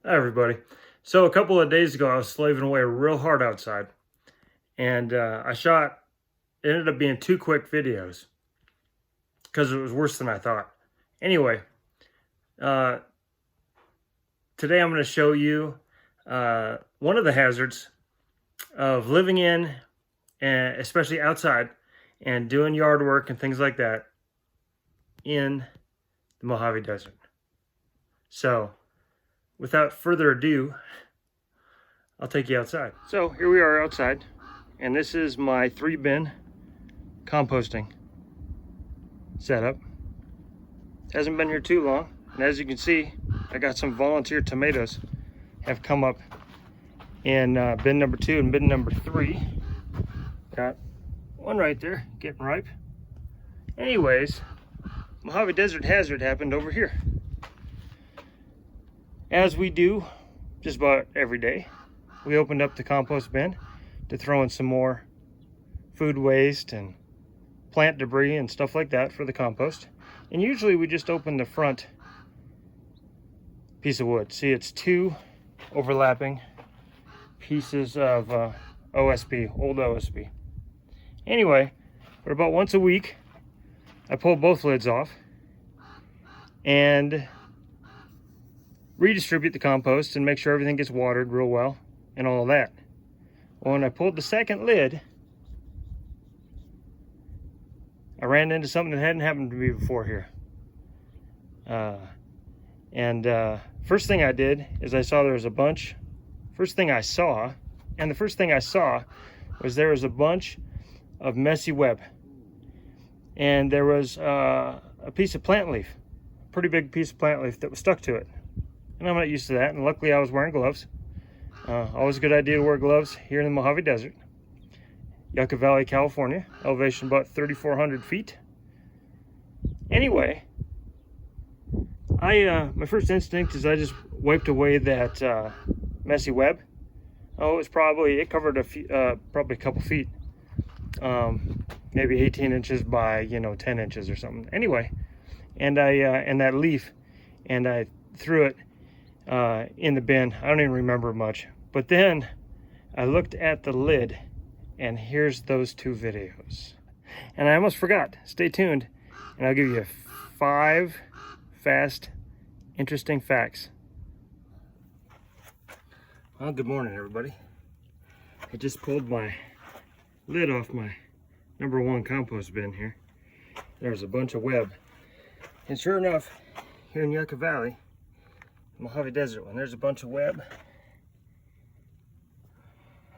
Hi, everybody. So a couple of days ago, I was slaving away real hard outside, and it ended up being two quick videos because it was worse than I thought. Anyway, uh, today I'm going to show you one of the hazards of living in, and especially outside, and doing yard work and things like that in the Mojave Desert. So, without further ado, I'll take you outside. So here we are outside, and this is my 3-bin composting setup. Hasn't been here too long, and as you can see, I got some volunteer tomatoes have come up in bin number 2 and bin number 3. Got one right there getting ripe. Anyways, Mojave Desert hazard happened over here, as we do just about every day. We opened up the compost bin to throw in some more food waste and plant debris and stuff like that for the compost. And usually we just open the front piece of wood. See, it's 2 overlapping pieces of OSB, old OSB. Anyway, but about once a week, I pull both lids off and redistribute the compost and make sure everything gets watered real well and all of that. Well, when I pulled the second lid, I ran into something that hadn't happened to me before here. First thing I did is I saw there was a bunch. First thing I saw was there was a bunch of messy web. And there was a piece of plant leaf, a pretty big piece of plant leaf that was stuck to it. And I'm not used to that, and luckily I was wearing gloves. Always a good idea to wear gloves here in the Mojave Desert. Yucca Valley, California, elevation about 3,400 feet. Anyway, my first instinct is I just wiped away that messy web. Oh, it covered probably a couple feet, maybe 18 inches by 10 inches or something. Anyway, and that leaf, and I threw it in the bin. I don't even remember much. But then I looked at the lid, and here's those 2 videos. And I almost forgot. Stay tuned, and I'll give you 5 fast, interesting facts. Well, good morning, everybody. I just pulled my lid off my number 1 compost bin here. There's a bunch of web. And sure enough, here in Yucca Valley, Mojave Desert one, there's a bunch of web.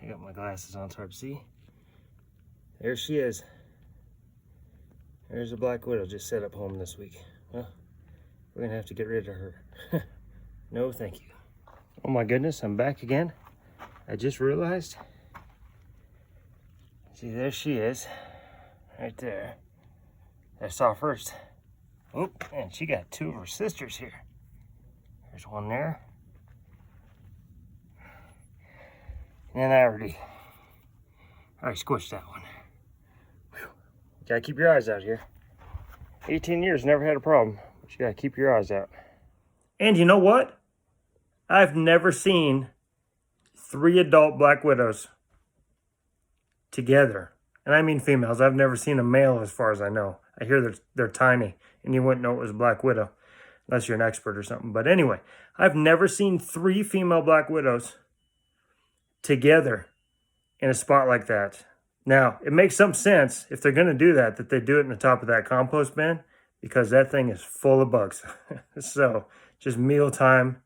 I got my glasses on, it's hard to see. There she is. There's a black widow just set up home this week. Well, we're gonna have to get rid of her. No, thank you. Oh my goodness, I'm back again. I just realized. See, there she is, right there. I saw first. Oh, and she got 2 of her sisters here. There's one there. And I already squished that one. Whew. You gotta keep your eyes out here. 18 years, never had a problem, but you gotta keep your eyes out. And you know what? I've never seen 3 adult black widows together. And I mean females. I've never seen a male as far as I know. I hear they're tiny, and you wouldn't know it was a black widow unless you're an expert or something. But anyway, I've never seen 3 female black widows together in a spot like that. Now, it makes some sense if they're going to do that they do it in the top of that compost bin, because that thing is full of bugs. So, just mealtime,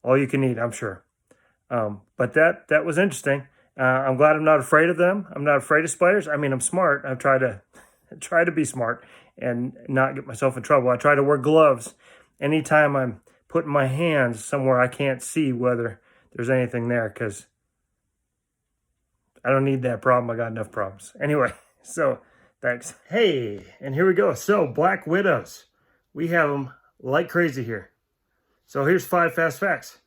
all you can eat, I'm sure. But that was interesting. I'm glad I'm not afraid of them. I'm not afraid of spiders. I mean, I'm smart. I try to be smart and not get myself in trouble. I try to wear gloves anytime I'm putting my hands somewhere I can't see whether there's anything there, because I don't need that problem. I got enough problems. Anyway, so thanks. Hey, and here we go. So black widows, we have them like crazy here. So here's 5 fast facts.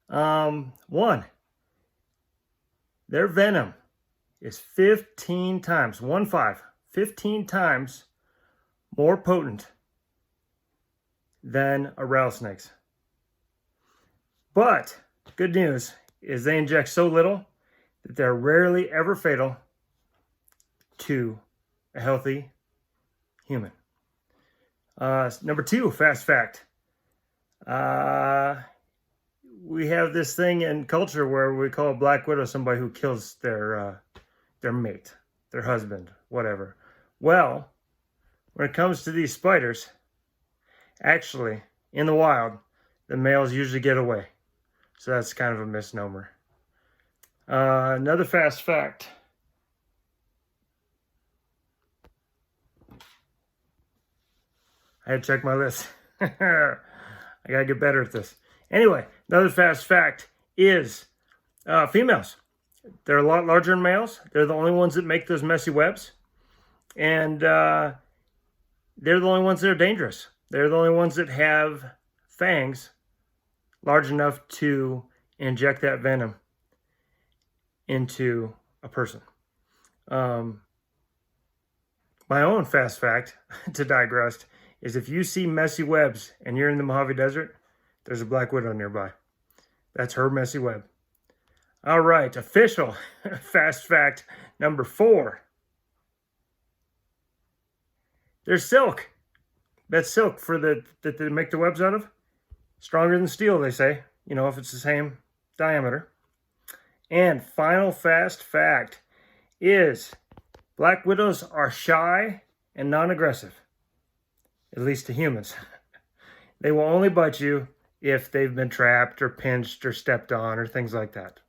1, their venom is 15 times, 15 times more potent than a rattlesnake's. But good news is they inject so little that they're rarely ever fatal to a healthy human. Number 2, fast fact. We have this thing in culture where we call a black widow somebody who kills their mate, their husband, whatever. Well, when it comes to these spiders, actually, in the wild, the males usually get away. So that's kind of a misnomer. Another fast fact. I had to check my list. I gotta get better at this. Anyway, another fast fact is females. They're a lot larger than males. They're the only ones that make those messy webs. And they're the only ones that are dangerous. They're the only ones that have fangs large enough to inject that venom into a person. My own fast fact, to digress, is if you see messy webs and you're in the Mojave Desert, there's a black widow nearby. That's her messy web. All right, official fast fact number 4. There's silk. That's silk that they make the webs out of. Stronger than steel, they say, you know, if it's the same diameter. And final fast fact is black widows are shy and non-aggressive, at least to humans. They will only bite you if they've been trapped or pinched or stepped on or things like that.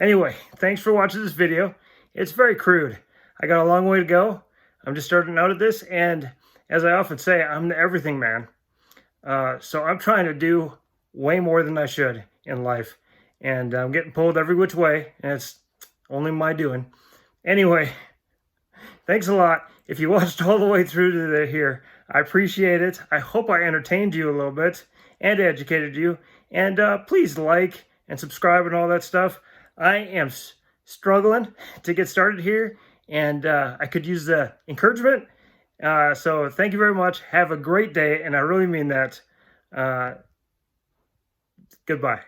Anyway, thanks for watching this video. It's very crude. I got a long way to go. I'm just starting out at this, and as I often say, I'm the everything man. So I'm trying to do way more than I should in life, and I'm getting pulled every which way, and it's only my doing. Anyway, thanks a lot. If you watched all the way through to here, I appreciate it. I hope I entertained you a little bit and educated you. And please like and subscribe and all that stuff. I am struggling to get started here, and I could use the encouragement. So thank you very much. Have a great day, and I really mean that. Goodbye.